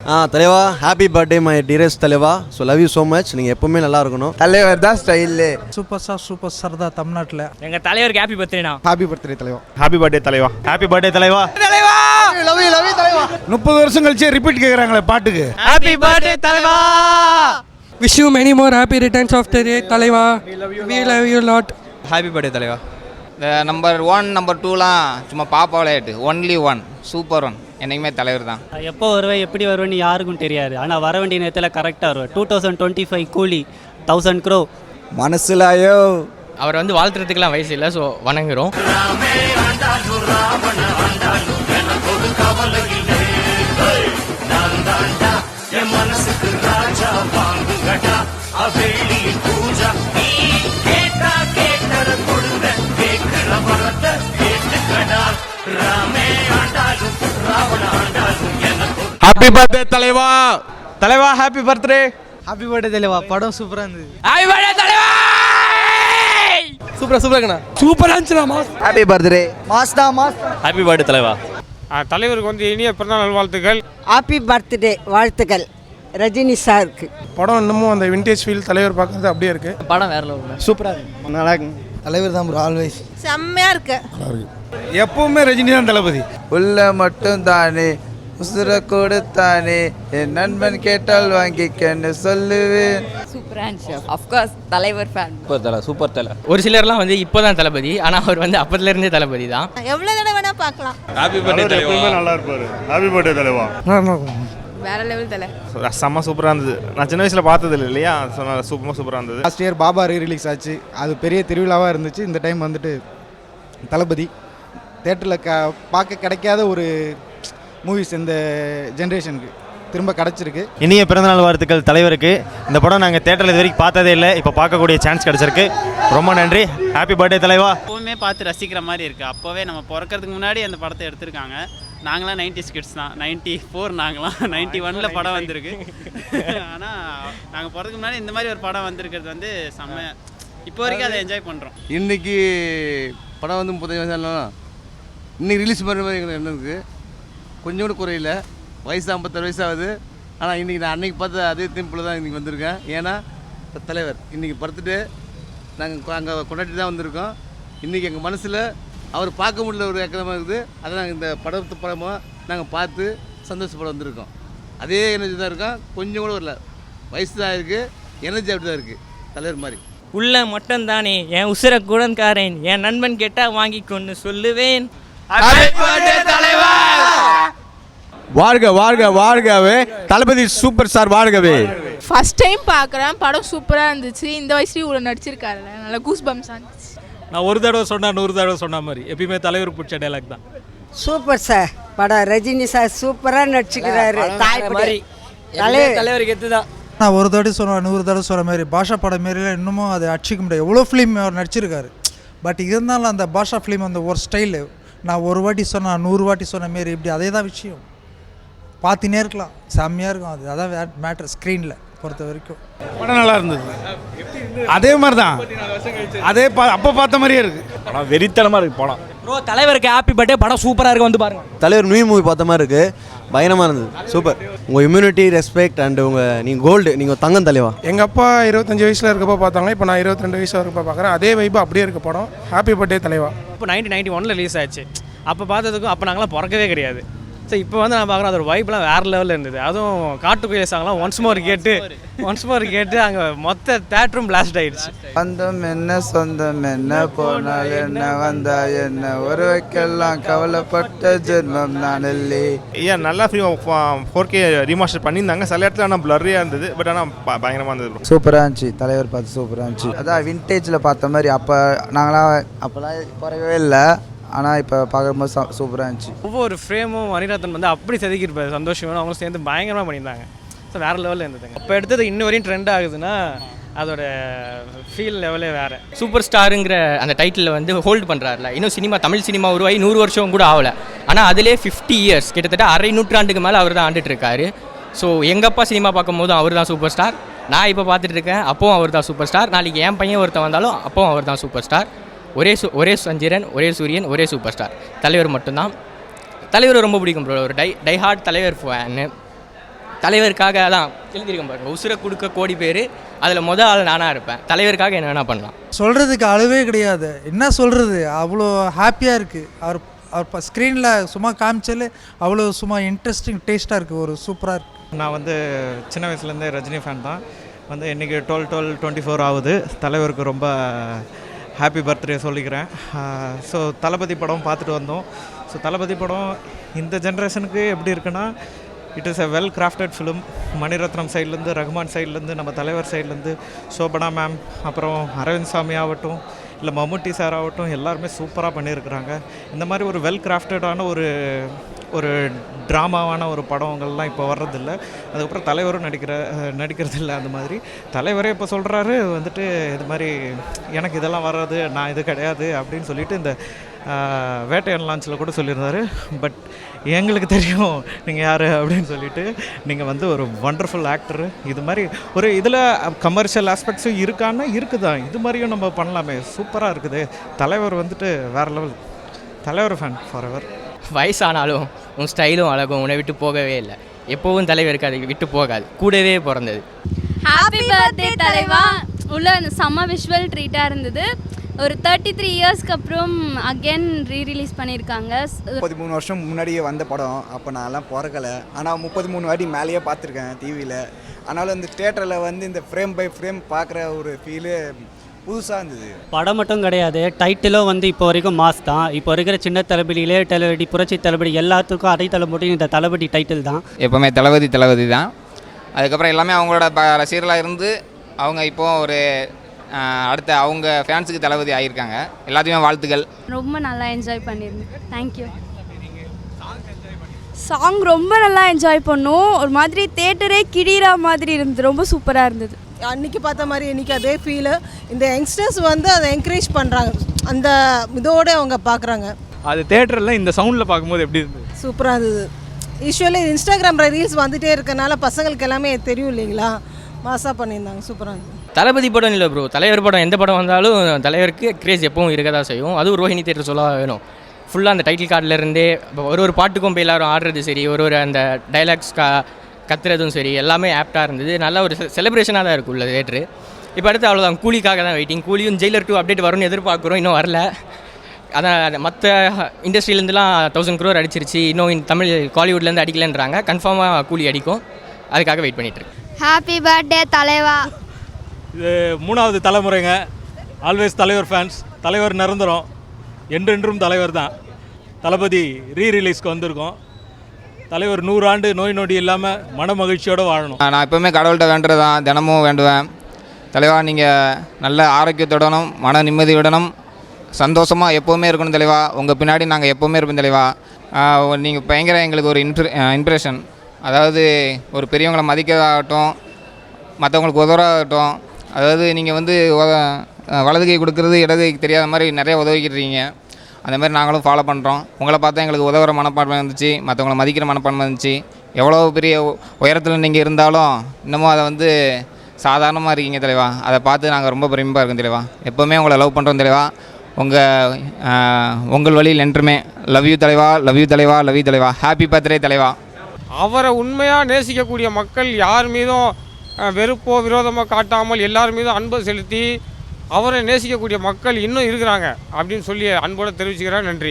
தலைவா happy birthday my dearest தலைவா. So love you so much. நீங்கள் எப்பவுமே நல்லா இருக்கணும். தலைவர் தான் ஸ்டைலு. சூப்பர் ஸ்டார் தான் தமிழ்நாட்டில். எங்கள் தலைவருக்கு ஹாப்பி பர்த்டேண்ணா. ஹாப்பி பர்த்டே தலைவா. ஹாப்பி பர்த்டே தலைவா. ஹாப்பி பர்த்டே தலைவா. லவ் யூ தலைவா. 30 வருஷம் கழிச்சு ரிப்பீட் கேட்குறாங்களே பாட்டுக்கு. ஹாப்பி பர்த்டே தலைவா. Wish you many more happy returns of the day தலைவா. we love you lot. Happy birthday தலைவா. நம்பர் 1 நம்பர் 2லாம் சும்மா பாப்பா விளையாட்டு. ஒன்லி 1 சூப்பர் 1 என்னைக்குமே தலைவர் தான். எப்போ வருவேன் எப்படி வருவேன்னு யாருக்கும் தெரியாது. ஆனால் வர வேண்டிய நேரத்தில் கரெக்டாக வருவேன். 2025 கூலி 1000 crore மனசுலாயோ. அவர் வந்து வாழ்த்துறதுக்குலாம் வயசு இல்லை, ஸோ வணங்குறோம். ஹாப்பி பர்த்டே தலைவா. தலைவா ஹாப்பி பர்த்டே. ஹாப்பி பர்த்டே தலைவா. படம் சூப்பராக இருந்தது. ஹாப்பி பர்த்டே தலைவா. சூப்பரா இருந்துச்சுடா மாஸ். Happy birthday. மாஸ்டா மாஸ். ஹாப்பி பர்த்டே தலைவா. தலைவருக்கு வந்து இனிய பிறந்தநாள் வாழ்த்துக்கள். ஹாப்பி பர்த்டே வாழ்த்துக்கள் ரஜினி சாருக்கு. படம் இன்னமும் அந்த விண்டேஜ் ஃபீல் தலைவர் பார்க்குறது அப்படியே இருக்கு. படம் வேற லெவல். சூப்பராக இருக்கு. நல்லா இருக்கு. தலைவர் தான் ப்ரோ ஆல்வேஸ். செம்மையாக இருக்கு. எப்பவுமே ரஜினி தான் தளபதி. உள்ள மட்டும் தானே உசுர கொடுத்தானே என் நண்பன் கேட்டால் வாங்கிக்கன்னு சொல்லுவேன். சூப்பராக இருந்துச்சு. அஃப்கோர்ஸ் தலைவர் ஃபேன். சூப்பர் தலை. ஒரு சிலர்லாம் வந்து இப்போதான் தளபதி, ஆனால் அவர் வந்து அப்பத்துல இருந்தே தளபதி தான். எவ்வளோ தடவை வேணால் பார்க்கலாம். ஹாப்பி பர்த்டே தலைவா. நல்லா இருப்பாரு. ஹாப்பி பர்த்டே தலைவா. வேற லெவல் தலை. செம்ம சூப்பராக இருந்தது. நான் சின்ன வயசில் பார்த்தது இல்லை இல்லையா, சூப்பராக இருந்தது. லாஸ்ட் இயர் பாபா ரிலீஸ் ஆச்சு. அது பெரிய திருவிழாவாக இருந்துச்சு. இந்த டைம் வந்துட்டு தளபதி தேட்டரில் பார்க்க கிடைக்காத ஒரு மூவிஸ் இந்த ஜென்ரேஷனுக்கு திரும்ப கிடச்சிருக்கு. இனிய பிறந்தநாள் வாழ்த்துக்கள் தலைவருக்கு. இந்த படம் நாங்கள் தேட்டரில் இது வரைக்கும் பார்த்ததே இல்லை, இப்போ பார்க்கக்கூடிய சான்ஸ் கிடச்சிருக்கு. ரொம்ப நன்றி. ஹாப்பி பர்த்டே தலைவா. எப்போவுமே பார்த்து ரசிக்கிற மாதிரி இருக்குது. அப்போவே நம்ம பிறக்கிறதுக்கு முன்னாடி அந்த படத்தை எடுத்திருக்காங்க. நாங்களாம் 90s கிட்ஸ் தான். 94 நாங்களாம் 91ல் படம் வந்திருக்கு. ஆனால் நாங்கள் பிறக்கிறதுக்கு முன்னாடி இந்த மாதிரி ஒரு படம் வந்திருக்கிறது வந்து செம்ம. இப்போ வரைக்கும் அதை என்ஜாய் பண்ணுறோம். இன்னைக்கு படம் வந்து 30 வருஷம் இன்னைக்கு ரிலீஸ் பண்ணுற மாதிரி எங்களுக்கு என்ன இருக்குது. கொஞ்சம் கூட குறையில. வயசு 56 வயசு ஆகுது. ஆனால் இன்றைக்கி நான் அன்றைக்கி பார்த்த அதே திம்பில் தான் இன்றைக்கி வந்திருக்கேன். ஏன்னா தலைவர் இன்றைக்கி படுத்துட்டு நாங்கள் அங்கே கொண்டாடி தான் வந்திருக்கோம். இன்றைக்கி எங்கள் மனசில் அவர் பார்க்க முடியல ஒரு ஏக்கமாக இருக்குது. அதை நாங்கள் இந்த படமாக நாங்கள் பார்த்து சந்தோஷப்பட வந்திருக்கோம். அதே எனர்ஜி தான் இருக்கோம். கொஞ்சம் கூட வரல. வயசு தான் இருக்குது, எனர்ஜி அப்படி தான் இருக்குது தலைவர் மாதிரி. உள்ள மட்டும் தானே என் உசுர குடன்காரன், என் நண்பன் கேட்டா வாங்கி கொண்டு சொல்லுவேன். வாழ்க வாழ்க வாழ்கவே தளபதி சூப்பர் ஸ்டார் வாழ்கவே. ஃபர்ஸ்ட் டைம் பார்க்குறேன். படம் சூப்பராக இருந்துச்சு. இந்த வயசுலேயும் இவ்வளோ நடிச்சிருக்காருல்ல, நல்லா கூஸ் பம்ஸ் இருந்துச்சு. நான் ஒரு தடவை சொன்னா 100 தடவை சொன்ன மாதிரி எப்பயுமே தலைவருக்கு பிடிச்ச டைலாக் தான். சூப்பர் சார் படம். ரஜினி சார் சூப்பராக நடிச்சுக்கிறாரு. தலைவருக்கு எத்து தான். நான் ஒரு தடவை சொன்னேன் 100 தடவை சொன்ன மாதிரி. பாஷா படம் மாரிலாம் இன்னமும் அதை அடிச்சிக்க முடியாது. எவ்வளோ ஃபிலிம் அவர் நடிச்சிருக்காரு. பட் இருந்தாலும் அந்த பாஷா ஃபிலிம் அந்த ஒரு ஸ்டைலு நான் ஒரு வாட்டி சொன்னேன் 100 வாட்டி சொன்ன மாரி இப்படி அதே தான் விஷயம். பார்த்துனே இருக்கலாம். செம்மையாக இருக்கும். அது அதான் மேட்ரு ஸ்க்ரீனில் பொறுத்த வரைக்கும். படம் நல்லா இருந்தது. அதே மாதிரி தான். அதே அப்போ பார்த்த மாதிரியே இருக்குது. படம் வெறித்தனமாக இருக்குது படம். ப்ரோ தலைவருக்கு ஹாப்பி பர்த்டே. படம் சூப்பராக இருக்குது, வந்து பாருங்க. தலைவர் நியூ மூவி பார்த்த மாதிரி இருக்குது. பயங்கரமாக இருந்தது. சூப்பர். உங்கள் இம்யூனிட்டி, ரெஸ்பெக்ட் அண்ட் நீங்கள் கோல்டு, நீங்கள் தங்கம் தலைவா. எங்கள் அப்பா 25 வயசில் இருக்கப்போ பார்த்தாங்க. இப்போ நான் 22 வயசு இருக்கப்போ பார்க்குறேன். அதே வைப்பு அப்படியே இருக்க படம். ஹாப்பி பர்த்டே தலைவா. இப்போ 1991 ரிலீஸ் ஆச்சு. அப்போ பார்த்ததுக்கும் அப்போ நாங்களாம் பிறக்கவே கிடையாது. ஸோ இப்போ வந்து நான் பார்க்குறேன் அதோட வைப்லாம் வேறு லெவலில் இருந்தது. அதுவும் காட்டுக்குயில் சாங்லாம் ஒன்ஸ் மோர் கேட்டு அங்கே மொத்த தேட்டரும் பிளாஸ்ட் ஆகிடுச்சு. பந்தம் என்ன சொந்தம் என்ன போனால் என்ன வந்தா என்ன ஒருவைக்கெல்லாம் கவலைப்பட்ட ஜென்மம் நான் இல்லை. ஏன் நல்லா 4K ரீமாஸ்டர் பண்ணியிருந்தாங்க. சில இடத்துல ஆனால் பிளர்ரியாக இருந்தது. பட் ஆனால் பயங்கரமாக இருந்தது. சூப்பராக இருந்துச்சு. தலைவர் பார்த்து சூப்பராக இருந்துச்சு. அதான் விண்டேஜில் பார்த்த மாதிரி. அப்போ நாங்களாம் அப்போலாம் குறையவே இல்லை. ஆனால் இப்போ பார்க்கும்போது சூப்பராக இருந்துச்சு. ஒவ்வொரு ஃப்ரேமும் மணிரத்னம் வந்து அப்படி செதுக்கியிருப்பாரு. சந்தோஷமாக அவங்களும் சேர்ந்து பயங்கரமாக பண்ணியிருந்தாங்க. ஸோ வேறு லெவலில் இருந்ததுங்க. அப்போ எடுத்தது இன்ன வரையும் ட்ரெண்ட் ஆகுதுன்னா அதோட ஃபீல் லெவலே வேறு. சூப்பர் ஸ்டாருங்கிற அந்த டைட்டில் வந்து ஹோல்டு பண்ணுறாருல. இன்னும் தமிழ் சினிமா உருவாகி 100 வருஷம் கூட ஆகலை. ஆனால் அதிலே 50 இயர்ஸ் கிட்டத்தட்ட அரை நூற்றாண்டுக்கு மேலே அவர் தான் ஆண்டுட்டுருக்காரு. ஸோ எங்கள் அப்பா சினிமா பார்க்கும்போது அவர் தான் சூப்பர் ஸ்டார். நான் இப்போ பார்த்துட்ருக்கேன், அப்போவும் அவர் தான் சூப்பர் ஸ்டார். நாளைக்கு என் பையன் ஒருத்தன் வந்தாலும் அப்போவும் அவர் தான் சூப்பர் ஸ்டார். ஒரே சந்திரன், ஒரே சூரியன், ஒரே சூப்பர் ஸ்டார். தலைவர் மட்டும்தான். தலைவர் ரொம்ப பிடிக்கும் ப்ரோ. ஒரு டை ஹார்ட் தலைவர் ஃபேனு. தலைவருக்காக தான் எழுதியிருக்கேன் பாருங்க, உசுரை கொடுக்க கோடி பேர், அதில் ஆள் நானாக இருப்பேன். தலைவருக்காக என்ன வேணால் பண்ணலாம். சொல்கிறதுக்கு அளவே கிடையாது. என்ன சொல்கிறது, அவ்வளோ ஹாப்பியாக இருக்குது. அவர் ஸ்க்ரீனில் சும்மா காமிச்சாலே அவ்வளோ சும்மா இன்ட்ரெஸ்டிங் டேஸ்ட்டாக இருக்குது. ஒரு சூப்பராக இருக்குது. நான் வந்து சின்ன வயசுலேருந்தே ரஜினி ஃபேன் தான். வந்து இன்றைக்கி 12/12/24 ஆகுது. தலைவருக்கு ரொம்ப ஹாப்பி பர்த்டே சொல்லிக்கிறேன். ஸோ தளபதி படம் பார்த்துட்டு வந்தோம். ஸோ தளபதி படம் இந்த ஜென்ரேஷனுக்கு எப்படி இருக்குன்னா, it is a well crafted film. Mani Ratnam சைட்லேருந்து, ரஹ்மான் சைட்லேருந்து, நம்ம தலைவர் சைட்லேருந்து, சோபனா மேம், அப்புறம் அரவிந்த் சாமி ஆகட்டும், இல்லை மம்முட்டி சார் ஆகட்டும், எல்லாருமே சூப்பராக பண்ணியிருக்கிறாங்க. இந்த மாதிரி ஒரு வெல் கிராஃப்டடான ஒரு ட்ராமாவான ஒரு படங்கள்லாம் இப்போ வர்றதில்ல. அதுக்கப்புறம் தலைவரும் நடிக்கிறதில்ல. அந்த மாதிரி தலைவரே இப்போ சொல்கிறாரு வந்துட்டு, இது மாதிரி எனக்கு இதெல்லாம் வராது, நான் இது கிடையாது அப்படின்னு சொல்லிட்டு இந்த வேட்டையன் லான்ச்சில் கூட சொல்லியிருந்தாரு. பட் எங்களுக்கு தெரியும் நீங்கள் யார் அப்படின்னு சொல்லிட்டு. நீங்கள் வந்து ஒரு வண்டர்ஃபுல் ஆக்டரு. இது மாதிரி ஒரு இதில் கமர்ஷியல் ஆஸ்பெக்ட்ஸும் இருக்கான்னா இருக்குதான், இது மாதிரியும் நம்ம பண்ணலாமே. சூப்பராக இருக்குது. தலைவர் வந்துட்டு வேறு லெவல். தலைவர் ஃபேன் ஃபார் எவர். வயசானாலும் உன் ஸ்டைலும் அழகும் உன்னை விட்டு போகவே இல்லை. எப்போவும் தலைவருக்கு அது விட்டு போகாது, கூடவே பிறந்தது. ஹாப்பி பர்த்டே தலைவா. உள்ள செம்ம விஷுவல் ட்ரீட்டாக இருந்தது. ஒரு 33 இயர்ஸ்க்கு அப்புறம் அகெயின் ரீரிலீஸ் பண்ணியிருக்காங்க. 33 வருஷம் முன்னாடியே வந்த படம். அப்போ நான்லாம் பிறக்கலை. ஆனால் 33 வாட்டி மேலேயே பார்த்துருக்கேன் டிவியில். ஆனாலும் இந்த தியேட்டரில் வந்து இந்த ஃப்ரேம் பை ஃப்ரேம் பார்க்குற ஒரு ஃபீலு புதுசாக இருந்தது. படம் மட்டும் கிடையாது, டைட்டிலும் வந்து இப்போ வரைக்கும் மாஸ் தான். இப்போ இருக்கிற சின்ன தளபதியிலே தளபதி, புரட்சி தளபதி, எல்லாத்துக்கும் அதை தளபதி இந்த தளபதி டைட்டில் தான். எப்போவுமே தளபதி தான். அதுக்கப்புறம் எல்லாமே அவங்களோட ரசிகர்களாக இருந்து அவங்க இப்போது ஒரு அடுத்த அவங்க ஃபேன்ஸுக்கு தளபதி ஆகியிருக்காங்க. எல்லாத்தையுமே வாழ்த்துக்கள். ரொம்ப நல்லா என்ஜாய் பண்ணியிருந்தேன். தேங்க்யூ. சாங் ரொம்ப நல்லா என்ஜாய் பண்ணோம். ஒரு மாதிரி தேட்டரே கிடிகிற மாதிரி இருந்தது. ரொம்ப சூப்பராக இருந்தது. அன்றைக்கி பார்த்த மாதிரி இன்றைக்கி அதே ஃபீலு. இந்த யங்ஸ்டர்ஸ் வந்து அதை என்கரேஜ் பண்ணுறாங்க. அந்த இதோடு அவங்க பார்க்குறாங்க. அது தேட்டரில் இந்த சவுண்டில் பார்க்கும்போது எப்படி இருந்தது? சூப்பராக இருந்தது. யூஸ்வலி இன்ஸ்டாகிராமில் ரீல்ஸ் வந்துகிட்டே இருக்கனால பசங்களுக்கு எல்லாமே தெரியும் இல்லைங்களா, மாசாக பண்ணியிருந்தாங்க. சூப்பராக இருந்தது. தளபதி படம் இல்லை ப்ரோ, தலைவர் படம் எந்த படம் வந்தாலும் தலைவருக்கு கிரேஸ் எப்பவும் இருக்க தான் செய்யும். அதுவும் ரோஹிணி தேட்டர் சொல்ல வேணும். ஃபுல்லாக அந்த டைட்டில் கார்டிலேருந்தே ஒரு பாட்டுக்கும் போய் எல்லோரும் ஆடுறது சரி, ஒரு அந்த டைலாக்ஸ் கத்துறதும் சரி, எல்லாமே ஆப்டாக இருந்தது. நல்ல ஒரு செலிப்ரேஷனாக தான் இருக்கும் உள்ள தேட்டரு. இப்போ அடுத்து அவ்வளோதான், கூலிக்காக தான் வெயிட்டிங். கூலியும் ஜெயிலர் 2 அப்டேட் வரும்னு எதிர்பார்க்குறோம். இன்னும் வரல. அதான் மற்ற இண்டஸ்ட்ரியிலேருந்துலாம் 1000 crore அடிச்சிருச்சு. இன்னும் தமிழ் காலிவுட்லேருந்து அடிக்கலைன்றாங்க. கன்ஃபார்மாக கூலி அடிக்கும். அதுக்காக வெயிட் பண்ணிகிட்ருக்கு. ஹாப்பி பர்த்டே தலைவா. இது 3வது தலைமுறைங்க. ஆல்வேஸ் தலைவர் ஃபேன்ஸ். தலைவர் நிரந்தரம், என்றென்றும் தலைவர் தான். தளபதி ரீரிலீஸ்க்கு வந்திருக்கோம். தலைவர் 100 ஆண்டு நோய் நொடி இல்லாமல் மன மகிழ்ச்சியோடு வாழணும். நான் எப்போவுமே கடவுள்கிட்ட வேண்டுறது தான், தினமும் வேண்டுவேன். தலைவா, நீங்கள் நல்ல ஆரோக்கியத்துடனும் மன நிம்மதியுடனும் சந்தோஷமாக எப்போவுமே இருக்கணும் தலைவா. உங்கள் பின்னாடி நாங்கள் எப்போவுமே இருப்போம் தலைவா. நீங்கள் பயங்கர எங்களுக்கு ஒரு இன்ஸ்பிரேஷன். அதாவது ஒரு பெரியவங்களை மதிக்கிறதாகட்டும், மற்றவங்களுக்கு உதவுறதாகட்டும். அதாவது நீங்கள் வந்து வலது கை கொடுக்குறது இடது கை தெரியாத மாதிரி நிறைய உதவிக்கிறீங்க. அந்த மாதிரி நாங்களும் ஃபாலோ பண்ணுறோம். உங்களை பார்த்தா எங்களுக்கு உதவுற மனப்பான்மை இருந்துச்சு, மற்றவங்களை மதிக்கிற மனப்பான்மை இருந்துச்சு. எவ்வளோ பெரிய உயரத்தில் நீங்கள் இருந்தாலும் இன்னமும் அதை வந்து சாதாரணமாக இருக்கீங்க தலைவா. அதை பார்த்து நாங்கள் ரொம்ப பெருமையாக இருக்கோம் தலைவா. எப்போவுமே உங்களை லவ் பண்ணுறோம் தலைவா. உங்கள் வழியில் என்றுமே லவ் யூ தலைவா, லவ் யூ தலைவா, லவ் யூ தலைவா. ஹாப்பி பர்த்டே தலைவா. அவரை உண்மையாக நேசிக்கக்கூடிய மக்கள் யார் மீதும் வெறுப்போ விரோதமாக காட்டாமல் எல்லார் மீதும் அன்பை செலுத்தி அவரை நேசிக்கக்கூடிய மக்கள் இன்னும் இருக்கிறாங்க அப்படின்னு சொல்லி அன்போடு தெரிவிச்சுக்கிறேன். நன்றி.